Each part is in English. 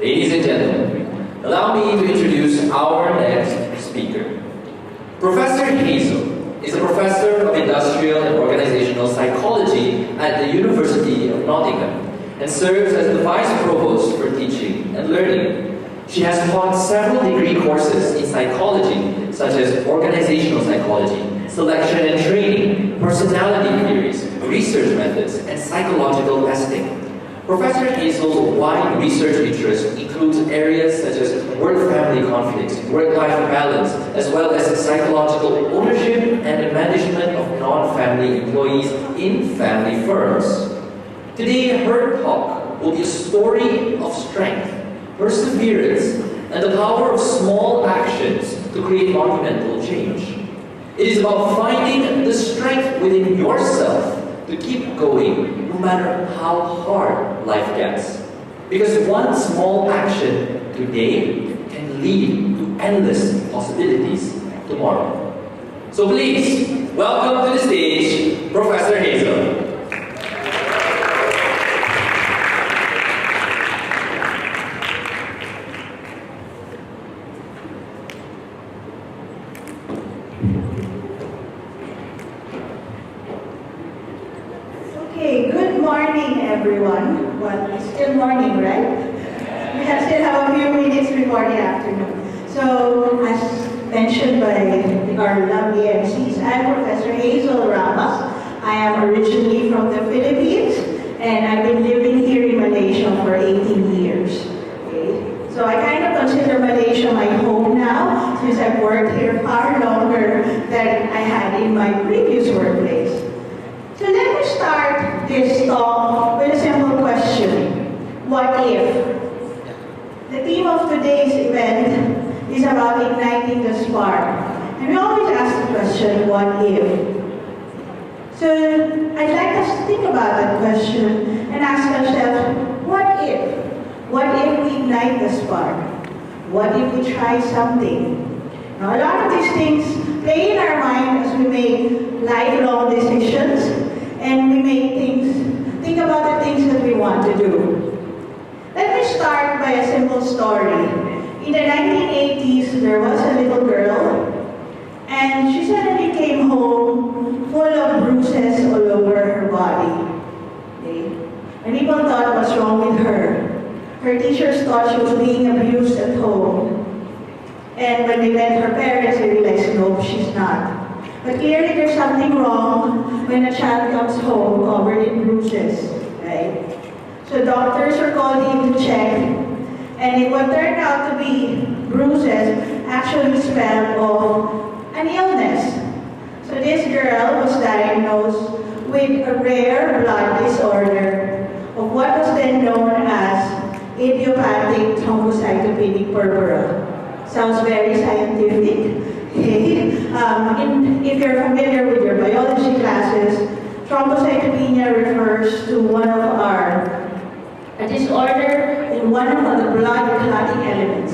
Ladies and gentlemen, allow me to introduce our next speaker. Professor Hazel is a professor of industrial and organizational psychology at the University of Nottingham and serves as the Vice Provost for teaching and learning. She has taught several degree courses in psychology, such as organizational psychology, selection and training, personality theories, research methods, and psychological testing. Professor Hazel's wide research interest includes areas such as work-family conflicts, work-life balance, as well as psychological ownership and the management of non-family employees in family firms. Today, her talk will be a story of strength, perseverance, and the power of small actions to create monumental change. It is about finding the strength within yourself to keep going, no matter how hard life gets. Because one small action today can lead to endless possibilities tomorrow. So please, welcome to the stage, Professor Hazel. Good morning, everyone. Well, it's still morning, right? We still have a few minutes before the afternoon. So, as mentioned by our lovely MCs, I'm Professor Hazel Ramos. I am originally from the Philippines, and I've been living here in Malaysia for 18 years. Okay? So I kind of consider Malaysia my home now, since I've worked here far longer than I had in my previous workplace. So let me start this talk with a simple question. What if? The theme of today's event is about igniting the spark. And we always ask the question, what if? So I'd like us to think about that question and ask ourselves, what if? What if we ignite the spark? What if we try something? Now, a lot of these things play in our mind as we make lifelong decisions, and we think about the things that we want to do. Let me start by a simple story. In the 1980s, there was a little girl, and she suddenly came home full of bruises all over her body. Okay? And people thought, what's wrong with her? Her teachers thought she was being abused at home. And when they met her parents, they realized, no, she's not. But clearly there's something wrong when a child comes home covered in bruises, right? So doctors were called in to check, and what turned out to be bruises actually spelled of an illness. So this girl was diagnosed with a rare blood disorder of what was then known as idiopathic thrombocytopenic purpura. Sounds very scientific. Okay. If you're familiar with your biology classes, thrombocytopenia refers to a disorder in one of the blood clotting elements.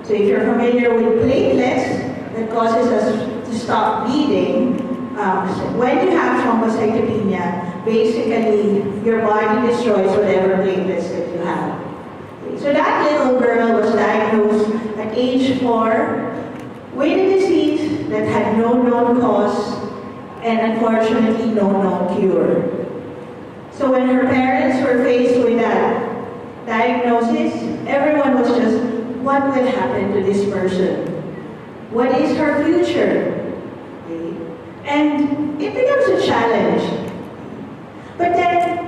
So if you're familiar with platelets that causes us to stop bleeding, when you have thrombocytopenia, basically your body destroys whatever platelets that you have. Okay. So that little girl was diagnosed at age 4 with a disease that had no known cause and unfortunately no known cure. So when her parents were faced with that diagnosis, everyone was just, what will happen to this person? What is her future? Okay. And it becomes a challenge. But then,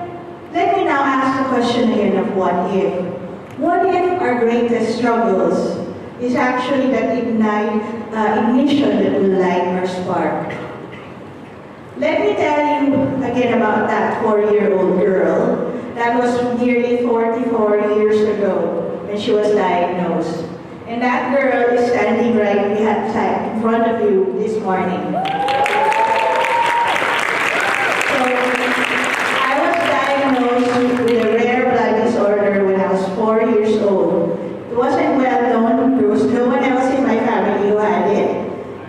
let me now ask the question again of what if. What if our greatest struggles is actually that ignition that will light our spark? Let me tell you again about that 4-year-old girl. That was nearly 44 years ago when she was diagnosed. And that girl is standing right in front of you this morning. So, I was diagnosed with a rare blood disorder when I was 4 years old. It wasn't well known. There was no one else in my family who had it.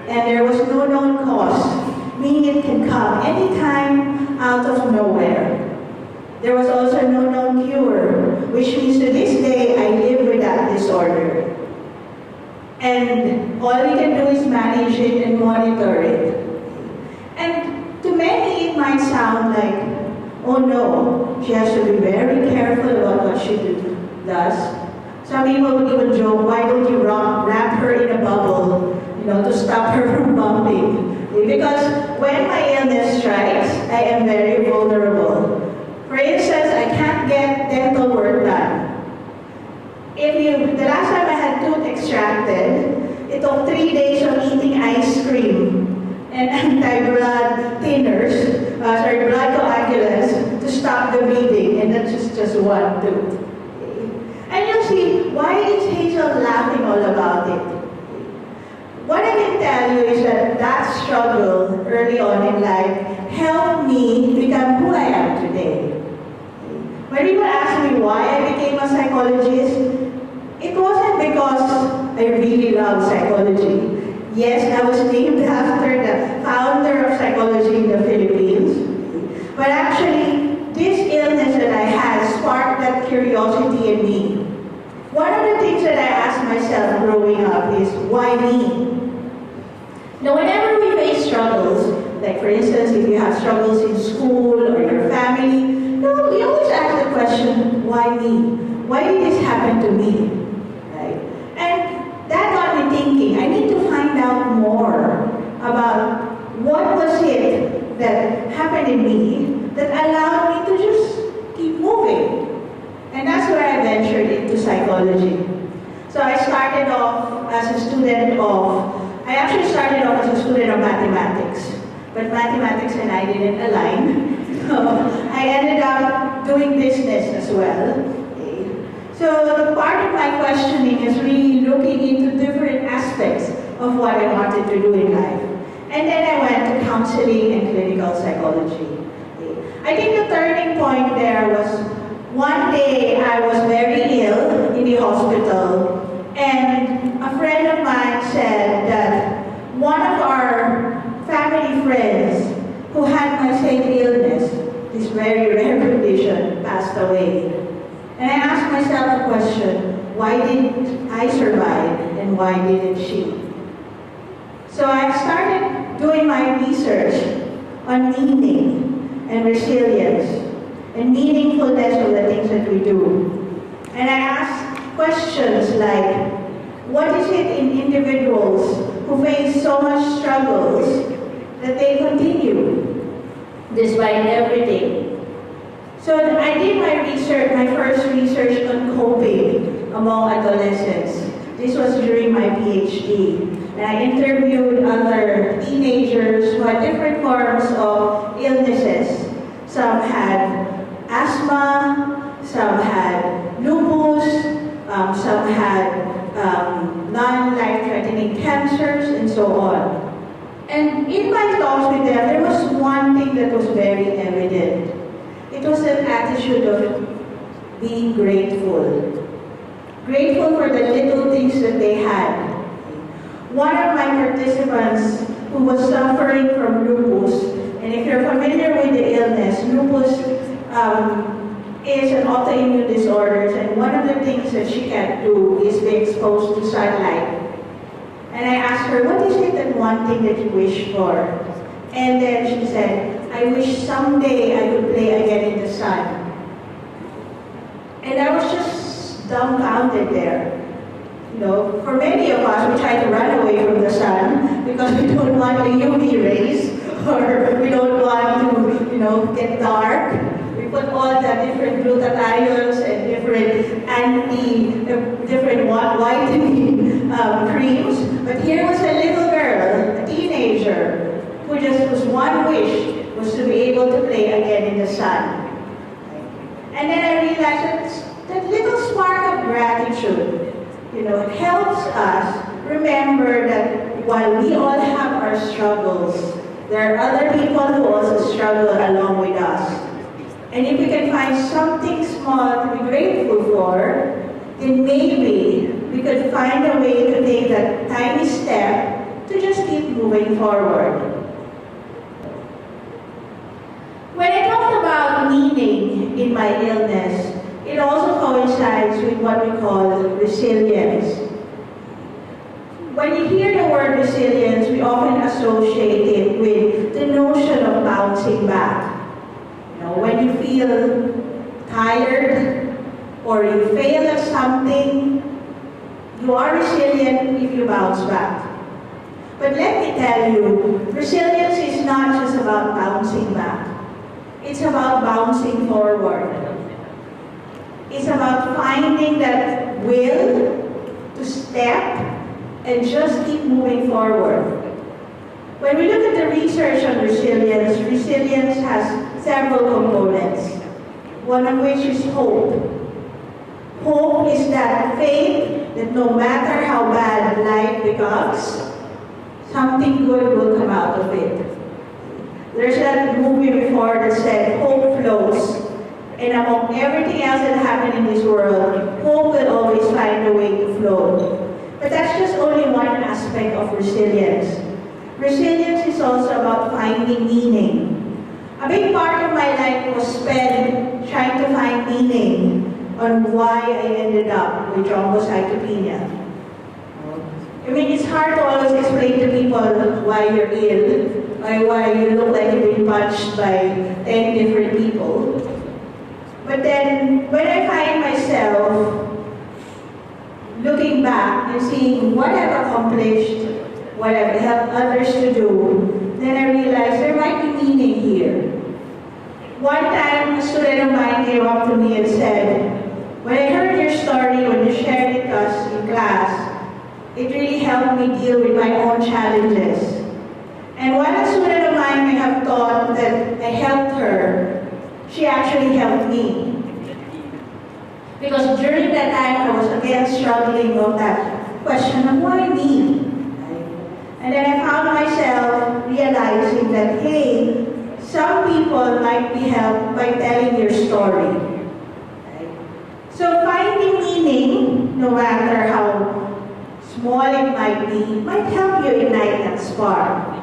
And there was no known cause, meaning it can come anytime out of nowhere. There was also no known cure. which means to this day I live with that disorder. And all we can do is manage it and monitor it. And to many it might sound like, oh no, she has to be very careful about what she does. Some people would even joke, why don't you wrap her in a bubble, to stop her from bumping? Because when my illness strikes, I am very vulnerable. For instance, I can't get dental work done. The last time I had tooth extracted, it took 3 days of eating ice cream and anti-blood thinners, blood coagulants to stop the bleeding, and that's just one tooth. And you'll see, why is Hazel laughing all about it? What I can tell you is that struggle early on in life helped me become who I am today. When people ask me why I became a psychologist, it wasn't because I really love psychology. Yes, I was named after the founder of psychology in the Philippines. But actually, this illness that I had sparked that curiosity in me. One of the things that I asked myself growing up is, why me? Now, whenever we face struggles, like for instance, if you have struggles in school or your family, we always ask the question, why me? Why did this happen to me? Right? And that got me thinking, I need to find out more about what was it that happened in me that allowed me to just keep moving. And that's where I ventured into psychology. So I started off as a student of mathematics. But mathematics and I didn't align. So I ended up doing business as well. So the part of my questioning is really looking into different aspects of what I wanted to do in life. And then I went to counseling and clinical psychology. I think the turning point there was one day I was very ill in the hospital, and a friend of mine said that one of our family friends who had my same illness, this very rare condition, passed away. And I asked myself the question, why did I survive and why didn't she? So I started doing my research on meaning and resilience and meaningfulness of the things that we do. And I asked questions like, what is it in individuals who face so much struggles that they continue despite everything? So I did my first research on coping among adolescents. This was during my PhD. And I interviewed other teenagers who had different forms of illnesses. Some had asthma, some had lupus, some had non-life-threatening cancers, and so on. And in my talks with them, there was one thing that was very evident. It was an attitude of being grateful. Grateful for the little things that they had. One of my participants who was suffering from lupus, and if you're familiar with the illness, lupus is an autoimmune disorder, and one of the things that she can't do is be exposed to sunlight. And I asked her, what is it that one thing that you wish for? And then she said, I wish someday I could play again in the sun. And I was just dumbfounded there. For many of us, we try to run away from the sun because we don't want the UV rays, or we don't want to, get dark. We put all the different glutathiones and different vitamin creams. But here was a little girl, a teenager, who just was one wish was to be able to play again in the sun. And then I realized that little spark of gratitude, helps us remember that while we all have our struggles, there are other people who also struggle along with us. And if we can find something small to be grateful for, then maybe we could find a way to take that tiny step to just keep moving forward. When I talked about meaning in my illness, it also coincides with what we call resilience. When you hear the word resilience, we often associate it with the notion of bouncing back. You know, when you feel tired or you fail at something, you are resilient if you bounce back. But let me tell you, resilience is not just about bouncing back. It's about bouncing forward. It's about finding that will to step and just keep moving forward. When we look at the research on resilience, resilience has several components, one of which is hope. Hope is that faith that no matter how bad life becomes, something good will come out of it. There's that movie before that said, hope flows. And among everything else that happened in this world, hope will always find a way to flow. But that's just only one aspect of resilience. Resilience is also about finding meaning. A big part of my life was spent trying to find meaning on why I ended up with thrombocytopenia. I mean, it's hard to always explain to people why you're ill, why you look like you've been punched by 10 different people. But then, when I find myself looking back and seeing what I've accomplished, what I've helped others to do, then I realized there might be meaning here. One time, a student of mine came up to me and said, when I heard your story, when you shared it to us in class, it really helped me deal with my own challenges. And while a student of mine may have thought that I helped her, she actually helped me. Because during that time, I was again struggling with that question of why me? And then I found myself realizing that, hey, some people might be helped by telling your story. So finding meaning, no matter how small it might help you ignite that spark.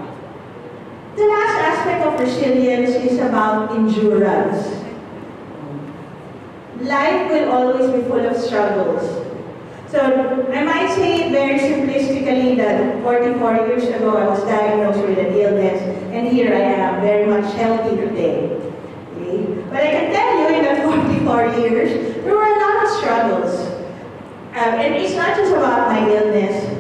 The last aspect of resilience is about endurance. Life will always be full of struggles. So I might say very simplistically that 44 years ago I was diagnosed with an illness, and here I am, very much healthy today. Okay? But I can tell you in the 44 years, there were a lot of struggles. And it's not just about my illness.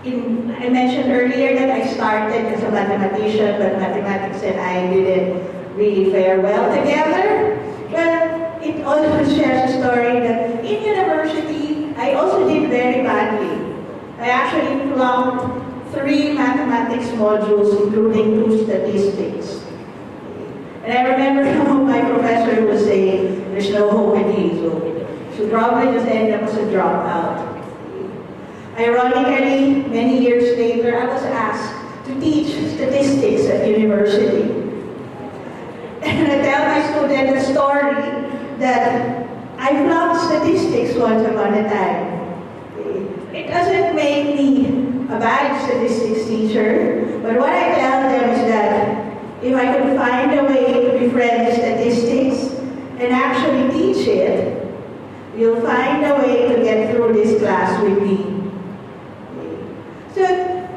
I mentioned earlier that I started as a mathematician, but mathematics and I didn't really fare well together. Well, it also shares a story that in university, I also did very badly. I actually flunked 3 mathematics modules, including 2 statistics. And I remember some of my professors would say, there's no hope in Hazel. She'll probably just end up as a dropout. Ironically, many years later, I was asked to teach statistics at university. And I tell my students a story that I flunked statistics once upon a time. It doesn't make me a bad statistics teacher, but what I tell them is that if I could find a way to befriend statistics and actually teach it, you'll find a way to get through this class with me. So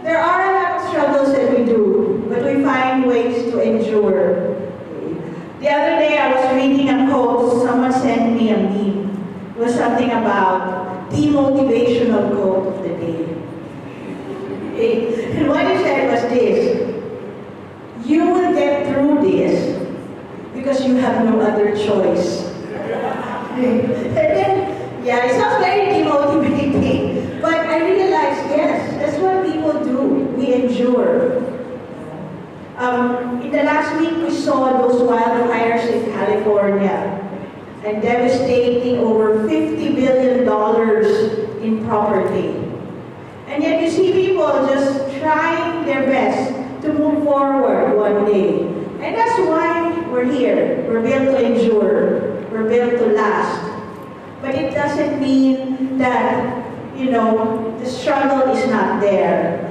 there are a lot of struggles that we do, but we find ways to endure. The other day I was reading a quote, someone sent me a meme. It was something about the motivational quote of the day. And what it said was this: you will get through this because you have no other choice. And then, yeah, it sounds very demotivating, but I realized, yes, that's what people do. We endure. In the last week, we saw those wildfires in California and devastating over $50 billion in property. And yet you see people just trying their best to move forward one day. And that's why we're here. We're built to endure. We're built to last. But it doesn't mean that, the struggle is not there.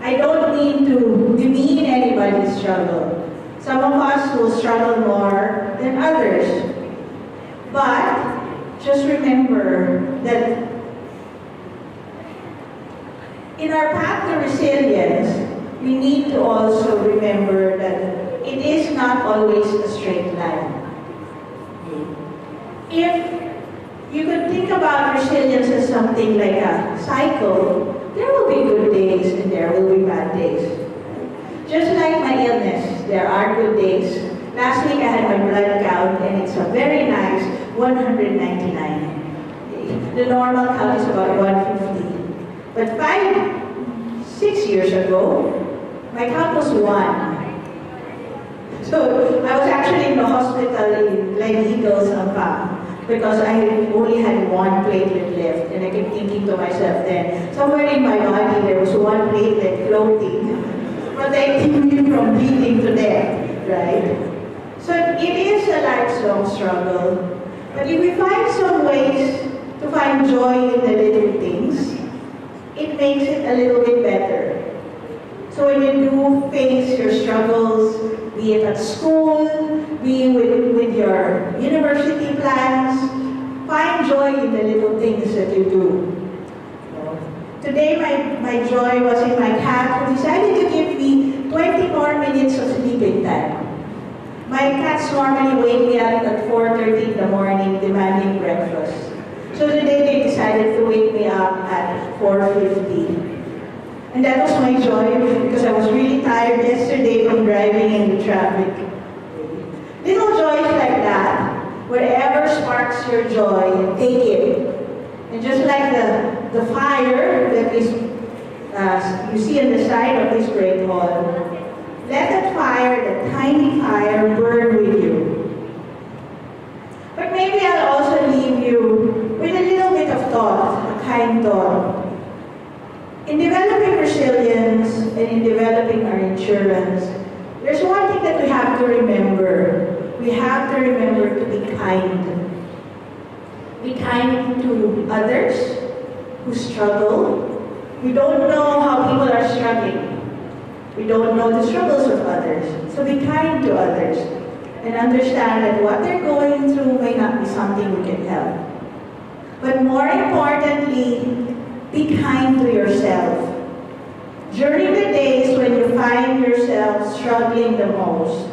I don't mean to demean anybody's struggle. Some of us will struggle more than others. But just remember that in our path to resilience, we need to also remember that it is not always a straight line. If you could think about resilience as something like a cycle, there will be good days and there will be bad days. Just like my illness, there are good days. Last week I had my blood count and it's a very nice 199. The normal count is about 150. But 6 years ago, my count was 1. So I was actually in the hospital in Gleneagles, because I only had 1 platelet left, and I kept thinking to myself then, somewhere in my body there was 1 platelet floating, protecting me from bleeding to death, right? So it is a lifelong struggle, but if we find some ways to find joy in the little things, it makes it a little bit better. So when you do face your struggles, be it at school, be it with your university plans, find joy in the little things that you do. Today my joy was in my cat who decided to give me 20 more minutes of sleeping time. My cats normally wake me up at 4:30 in the morning demanding breakfast. So today they decided to wake me up at 4:50. And that was my joy because I was really tired yesterday from driving in the traffic. Little joys like that, whatever sparks your joy, take it. And just like the fire that is you see on the side of this great hall, let that fire, that tiny fire, burn with you. But maybe I'll also leave you with a little bit of thought, a kind thought. In developing resilience and in developing our endurance, there's one thing that we have to remember. We have to remember to be kind. Be kind to others who struggle. We don't know how people are struggling. We don't know the struggles of others. So be kind to others and understand that what they're going through may not be something we can help. But more importantly, be kind to yourself. During the days when you find yourself struggling the most,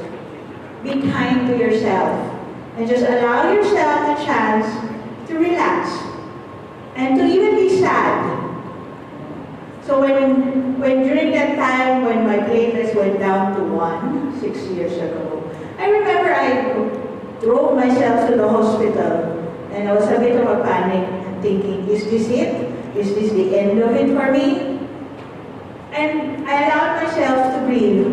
be kind to yourself and just allow yourself the chance to relax and to even be sad. So when during that time when my platelets went down to 1, 6 years ago, I remember I drove myself to the hospital and I was a bit of a panic thinking, is this it? Is this the end of it for me? And I allowed myself to breathe.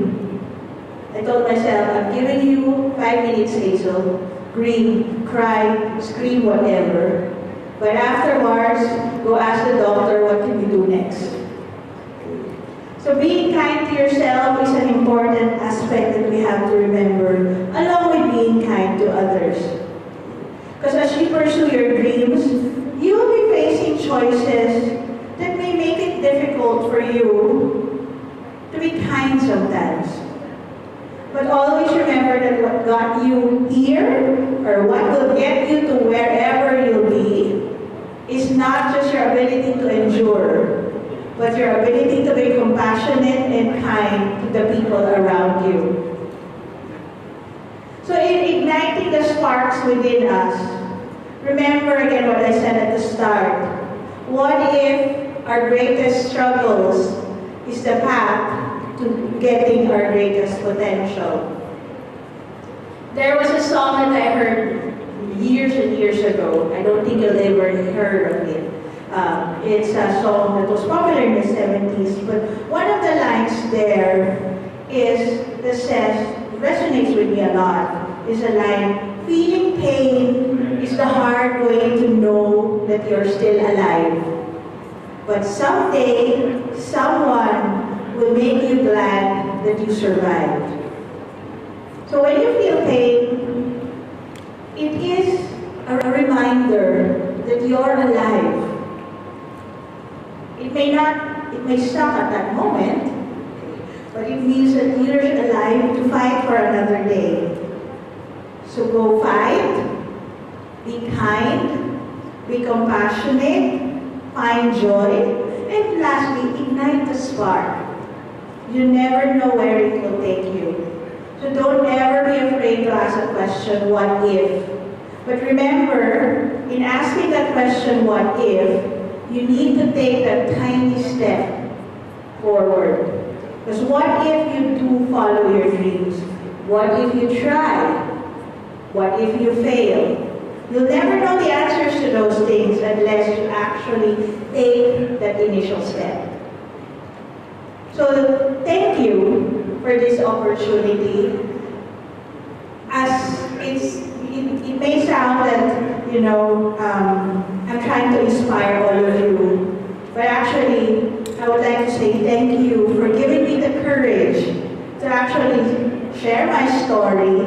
I told myself, I'm giving you 5 minutes, Hazel. Breathe, cry, scream, whatever. But afterwards, go ask the doctor what can you do next. So being kind to yourself is an important aspect that we have to remember, along with being kind to others. Because as you pursue your dreams, you will be facing choices that may make it difficult for you to be kind sometimes. But always remember that what got you here, or what will get you to wherever you'll be, is not just your ability to endure, but your ability to be compassionate and kind to the people around you. So in igniting the sparks within us, remember again what I said at the start. What if our greatest struggles is the path to getting our greatest potential? There was a song that I heard years and years ago. I don't think you'll ever heard of it. It's a song that was popular in the 70s, but one of the lines there that says, resonates with me a lot, is a line, feeling pain is the hard way to know that you're still alive. But someday, someone will make you glad that you survived. So when you feel pain, it is a reminder that you're alive. It may suck at that moment, but it means that you're alive to fight for another day. So go fight, Be kind, be compassionate, find joy, and lastly, ignite the spark. You never know where it will take you. So don't ever be afraid to ask a question, what if? But remember, in asking that question, what if, you need to take that tiny step forward. Because what if you do follow your dreams? What if you try? What if you fail? You'll never know the answers to those things unless you actually take that initial step. So thank you for this opportunity. As it may sound that, I'm trying to inspire all of you, but actually, I would like to say thank you for giving me the courage to actually share my story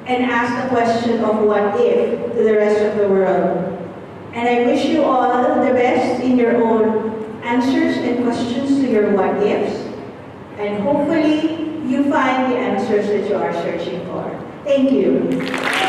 and ask the question of what if to the rest of the world. And I wish you all the best in your own answers and questions to your what ifs. And hopefully, you find the answers that you are searching for. Thank you.